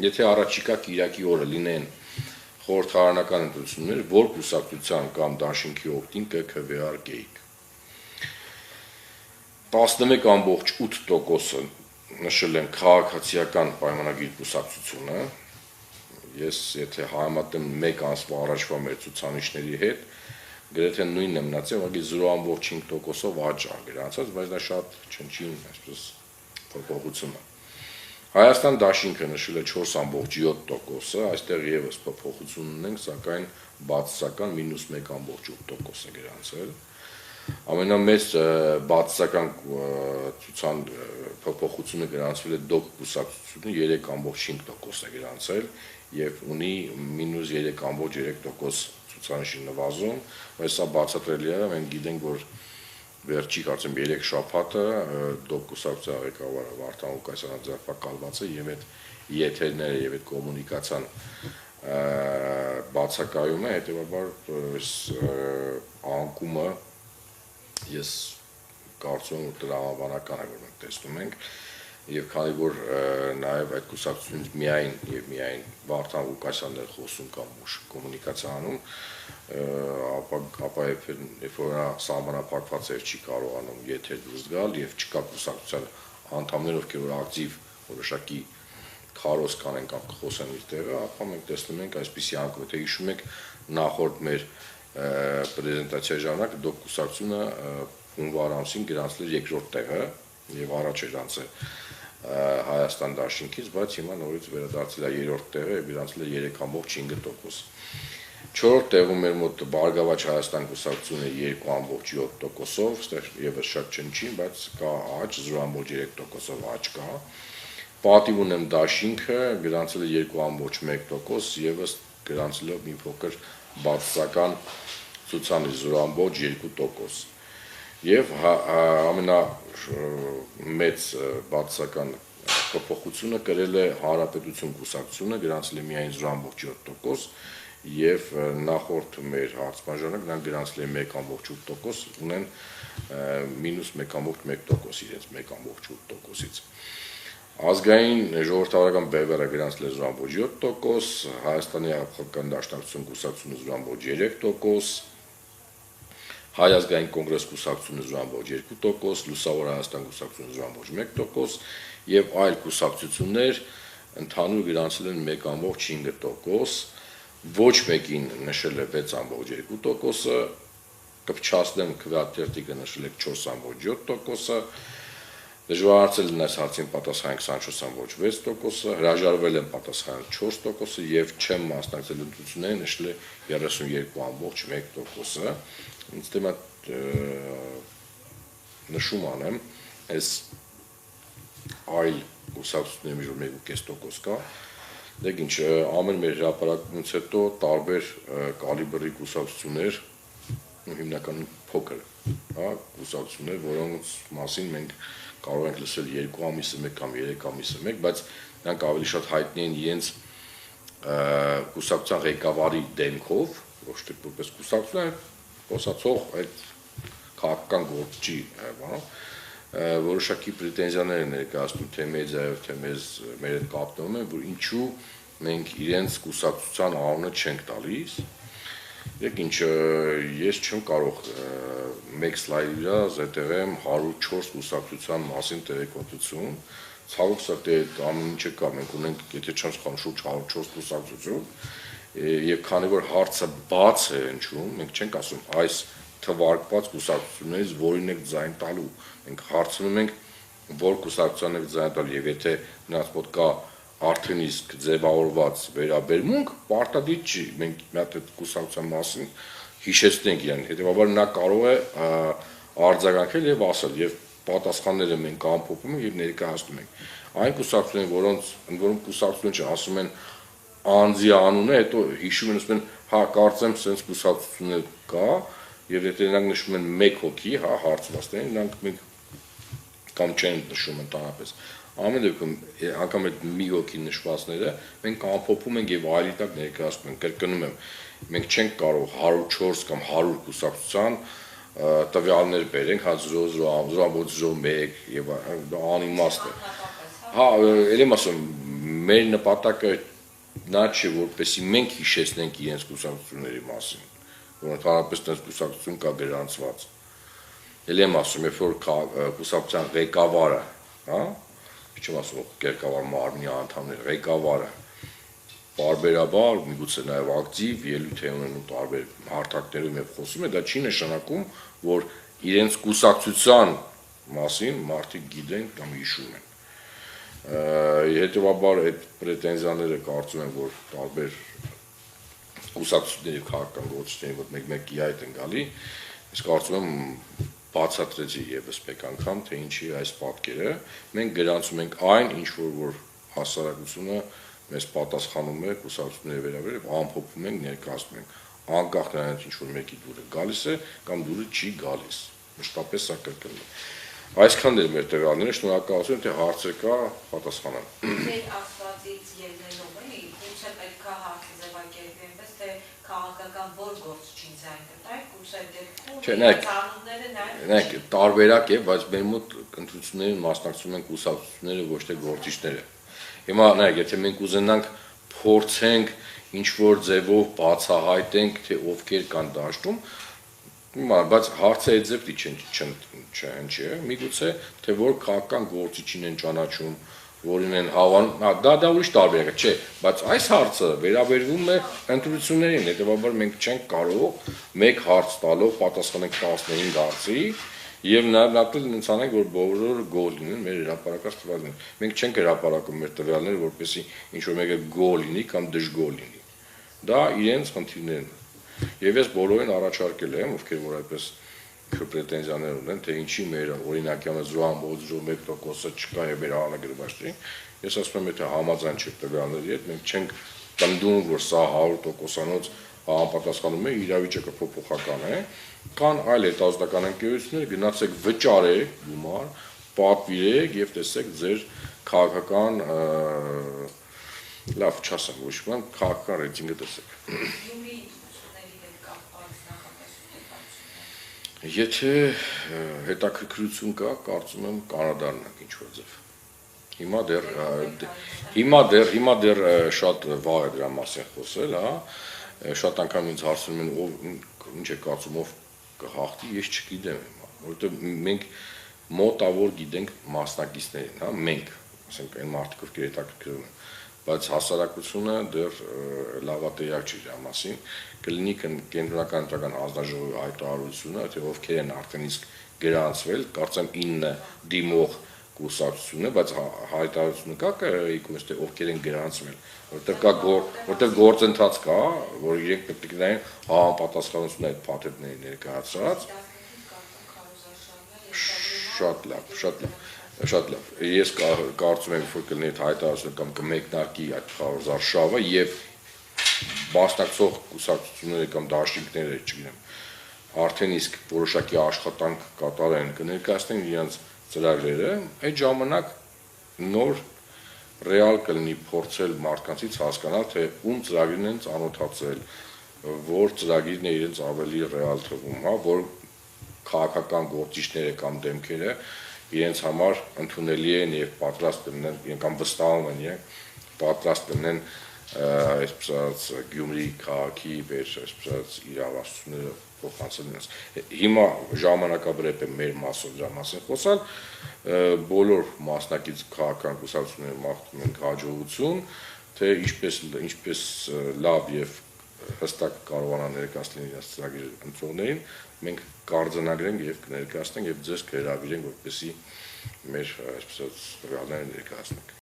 եթե առաջիկա Կիրակի օրը լինեն խորհրդարանական ընտրություններ, որ կուսակցության կամ դաշինքի օգտին կքվեարկեիք։ 11.8%-ը նշել են քաղաքացիական պայմանագիր կուսակցությունը, ես եթե համեմատեմ 1 ամսվա առաջվա մեր ցուցանիշների հետ, գրեթե նույնն է մնացել, ուղղակի 0.5%-ով աճ ա գրանցած, բայց դա շատ չնչին այսպես փոփոխություն է։ Հայաստան դաշինքը նշել է 4.7%-ը, այստեղ եւս փոփոխություն ունենք, սակայն բացասական -1.8% է գրանցել։ Ամենամեծ բացասական փոփոխությունը գրանցվել է ԴՕԿ կուսակցությունը 3.5% է գրանցել եւ ունի -3.3% ցուցանիշի նվազում, բայց սա բացատրելի է, մենք գիտենք, որ վերջի կարծեմ 3 շաբաթը ԴՕԿ կուսակցության ղեկավարը Վարդան Ղուկասյանը ձերբակալված է եւ այդ եթերները եւ այդ կոմունիկացիան բացակայում է, հետեւաբար անկումը ես կարծում եմ, որ տրամաբանական է, որ մենք տեսնում ենք եւ քանի որ նաեւ այդ կուսակցությունից միայն Վարդան Ղուկասյանն է խոսում կամ ուշ կոմունիկացիա անում, ապա երբ որ սահմանափակված էր չի կարողանում եթեր դուրս գալ եւ չկա կուսակցության անդամներ, ովքեր որ ակտիվ որոշակի քարոզ կանեն կամ կխոսեն իր տեղը, ապա մենք տեսնում ենք այսպիսի անկում, եթե հիշում եք նախորդ մեր պրեզենտացիայի ժամանակ ԴՕԿ կուսակցությունը հունվար ամսին գրանցել էր երկրորդ տեղը եւ առաջ էր անցել Հայաստան դաշինքից, բայց հիմա նորից վերադարձել է երրորդ տեղը եւ գրանցել է 3.5%։ Չորրորդ տեղում մեր մոտ Բարգավաճ Հայաստան կուսակցությունը 2.7%-ով, այստեղ եւս շատ չնչին, բայց կա աճ 0.3%-ով աճ կա։ Պատիվ ունեմ դաշինքը գրանցել է 2.1%, եւս գրանցելով մի փոքր բացասական ցուցանիշ 0.2%։ Եվ ամենամեծ բացասական փոփոխությունը կրել է Հանրապետություն կուսակցությունը, գրանցել է միայն 0.7%, եւ նախորդ մեր հարցման ժամանակ նրանք գրանցել են 1.8%, ունեն -1.1% իրենց 1.8%-ից։ Ազգային ժողովրդավարական բևեռը գրանցել է 0.7%, Հայաստանի Հանրապետական Դաշնակցություն կուսակցությունը 0.3%, Հայ ազգային կոնգրես կուսակցությունը 0.2%, Լուսավոր Հայաստան կուսակցությունը 0.1% եւ այլ կուսակցություններ ընդհանուր գրանցել են 1.5%, ոչ մեկին նշել է 6.2%-ը, կփչացնեմ քվեատերտիկը նշել է 4.7%-ը, դժվարացել են այս հարցին պատասխանել 24.6%-ը, հրաժարվել են պատասխանել 4%-ը եւ չեմ մասնակցել ընտրություններին նշել է 32.1%-ը։ Ինձ թվում է նշում անեմ, այս այլ կուսակցությունների մեջ 1.5% կա, դեք ինչ ամեն մեր հրապարակումից հետո տարբեր կալիբրի կուսակցություններ, հիմնականում փոքր, հա, կուսակցություններ, որոնց մասին մենք կարող ենք լսել 2 ամիսը 1 կամ 3 ամիսը 1, բայց նրանք ավելի շատ հայտնի են իրենց կուսակցության ղեկավարի դեմքով, ոչ թե որպես կուսակցություն, խոսացող այդ քաղաքական գործչի, բանով, որոշակի պրետենզիաներ են ներկայացնում թե մեդիայով, թե մեր հետ կապվում են, որ ինչու մենք իրենց կուսակցության անունը չենք տալիս։ Եկ ինչ ես չեմ կարող մեկ սլայդի վրա զետեղեմ 104 կուսակցության մասին տեղեկատվություն, ցավոք սրտի ամեն ինչը կա, մենք ունենք, եթե չեմ սխալվում, շուրջ 104 կուսակցություն, եւ քանի որ հարցը բաց է հնչում, մենք չենք ասում այս թվարկված կուսակցություններից որին եք ձայն տալու, մենք հարցնում ենք որ կուսակցության եք ձայն տալու եւ եթե նրանց մոտ կա արդեն իսկ ձևավորված վերաբերմունք, պարտադիր չի, մենք մի հատ այդ կուսակցության մասին հիշեցնենք իրեն, հետեւաբար նա կարող է արձագանքել եւ ասել եւ պատասխանները մենք ամփոփում ենք եւ ներկայացնում ենք։ Այն կուսակցությունները, որոնց ընդ որում կուսակցություն չէ, ասում են անձի անունը, հետո հիշում են ասում են, հա, կարծեմ sense կուսակցություններ կա, եւ եթե նրանք նշում են 1 հոգի, հա, հարցվածներին, նրանք մենք կամ չեն նշում ընդհանրապես։ Ամեն դեպքում անգամ այդ մի հոգի նշվածները մենք ամփոփում ենք եւ այլի տակ ներկայացնում ենք, կրկնում եմ, մենք չենք կարող 104 կամ 100 կուսակցության տվյալներ բերենք, հա 0.01 եւ անիմաստ է։ Հա, ելեմ ասում, մեր նպատակը նա չէ, որպեսզի մենք հիշեցնենք իրենց կուսակցությունների մասին, որ ընդհանրապես այս կուսակցություն կա գրանցված։ Էլ եմ ասում, երբ որ կուսակցության ղեկավարը, հա, չեմ ասում ղեկավար մարմնի անդամները, ղեկավարը բարբերաբար, միգուցե նաև ակտիվ ելույթ է ունենում տարբեր հարթակներում եւ խոսում է, դա չի նշանակում, որ իրենց կուսակցության մասին մարդիկ գիտեն կամ հիշում են։ Հետևաբար այդ պրետենզիաները կարծում եմ, որ տարբեր կուսակցությունների քաղաքական գործիչների մոտ մեկ-մեկի այդ են գալի, իսկ կարծում եմ բացատրեցի եւս մեկ անգամ, թե ինչի այս պատկերը, մենք գրանցում ենք այն, ինչ որ հասարակությունը մեզ պատասխանում է կուսակցությունների վերաբերյալ, ամփոփում ենք, ներկայացնում ենք, անկախ նրանից ինչ որ մեկի դուրը գալիս է կամ դուրը չի գալիս, մշտապես սա կրկնում է։ Այսքան դեր մեր տվյալները, շնորհակալություն, թե հարցեր կա, պատասխանեմ։ Ձեր ասվածից ելնելով էլի, գուցե պետք է հարցը ձևակերպի այնպես, թե քաղաքական որ գործչին ձայն կտայք, գուցե դեպքում ծանոթները նայեք, տարբերակ է, բայց մեր մոտ ընտրություններին մասնակցում են կուսակցությունները, ոչ թե գործիչները։ Հիմա նայեք, եթե մենք ուզենանք փորձենք ինչ որ ձևով բացահայտենք, թե ովքեր կան դաշտում, բայց հարցը այդ ձևի չեն, չէ, միգուցե թե որ քաղաքական գործիչին են ճանաչում, որին են հավանում, դա ուրիշ տարբերակ է, չէ, բայց այս հարցը վերաբերվում է ընտրություններին, հետևաբար մենք չենք կարող մեկ հարց տալով պատասխանենք 15 հարցի եւ նաեւ ցանենք, որ բոլորը գոհ լինեն մեր հրապարակած տվյալներն։ Մենք չենք հրապարակում մեր տվյալները, որպեսզի ինչ որ մեկը գոհ լինի կամ դժգոհ լինի։ Դա իրենց խնդիրներն են։ Եվ ես բոլորին առաջարկել եմ, ովքեր որ այդպես պրետենզիաներ ունեն, թե ինչի մեր օրինակյանը 0.1%-ը չկա եւ մեր հանրագրվաշտի, ես ասում եմ, եթե համաձայն չեք տվյալների հետ, մենք չենք տնդում, որ սա 100%-անոց համապատասխանում է, իրավիճակը փոփոխական է, կան այլ հետազոտական ընկերություններ, գնացեք վճարեք գումար, պատվիրեք եւ տեսեք ձեր քաղաքական լավ չասեմ, ոչ մի քաղաքական ռեյտինգը տեսեք։ Եթե հետաքրքրություն կա, կարծում եմ կանադառնանք ինչ որ ձև։ Հիմա դեռ շատ վաղ է դրա մասին խոսել, հա, շատ անգամ ինձ հարցնում են ով ինչ է կարծում ով կհաղթի, ես չգիտեմ հիմա, որովհետև մենք մոտավոր գիտենք մասնակիցներին, հա, մենք, ասենք այն մարդիկ ովքեր հետաքրքրում են, բայց հասարակությունը դեռ լավատեյակ չի դրա մասին, կլինի կենտրոնական ընտրական հանձնաժողովի հայտարարությունը, թե ովքեր են արդեն իսկ գրանցվել, կարծեմ 9 դիմող կուսակցություն է, բայց հայտարարությունը կա եկումս, թե ովքեր են գրանցվել, որտեղ գործընթաց կա, որ իրենք պետք է նայեն համապատասխանություն այդ փաթեթների ներկայացրած։ Շատ լավ։ Ես կարծում եմ, որ կլինի հայտարարությունը կամ կմեկնարկի այդ Խարոզար շավը եւ մասնակցող կուսակցությունները կամ դաշինքները, չգիտեմ, արդեն իսկ որոշակի աշխատանք կատարեն, կներկայացնեն իրենց ծրագրերը, այդ ժամանակ նոր ռեալ կլինի փորձել մարդկանցից հասկանալ, թե ում ծրագրին են ծանոթացել, որ ծրագիրն է իրենց ավելի ռեալ թվում, հա, որ քաղաքական գործիչները կամ դեմքերը իրենց համար ընդունելի են եւ պատրաստ կլինեն կամ վստահում են իրենք պատրաստ կլինեն այսպես Գյումրի քաղաքի վեր այսպես իրավասությունները փոխանցելնես։ Հիմա ժամանակաբրեպ է մեր մասով դրա մասին խոսալ, բոլոր մասնակից քաղաքական կուսակցությունները մաղթում են հաջողություն, թե ինչպես լավ եւ հստակ կարողանան ներկայացնել իրենց ծրագիրը ընտրողներին, մենք կարձանագրենք եւ կներկայացնենք եւ ձեզ կհրավիրենք, որպեսզի մեր այսպես տվյալները ներկայացնենք։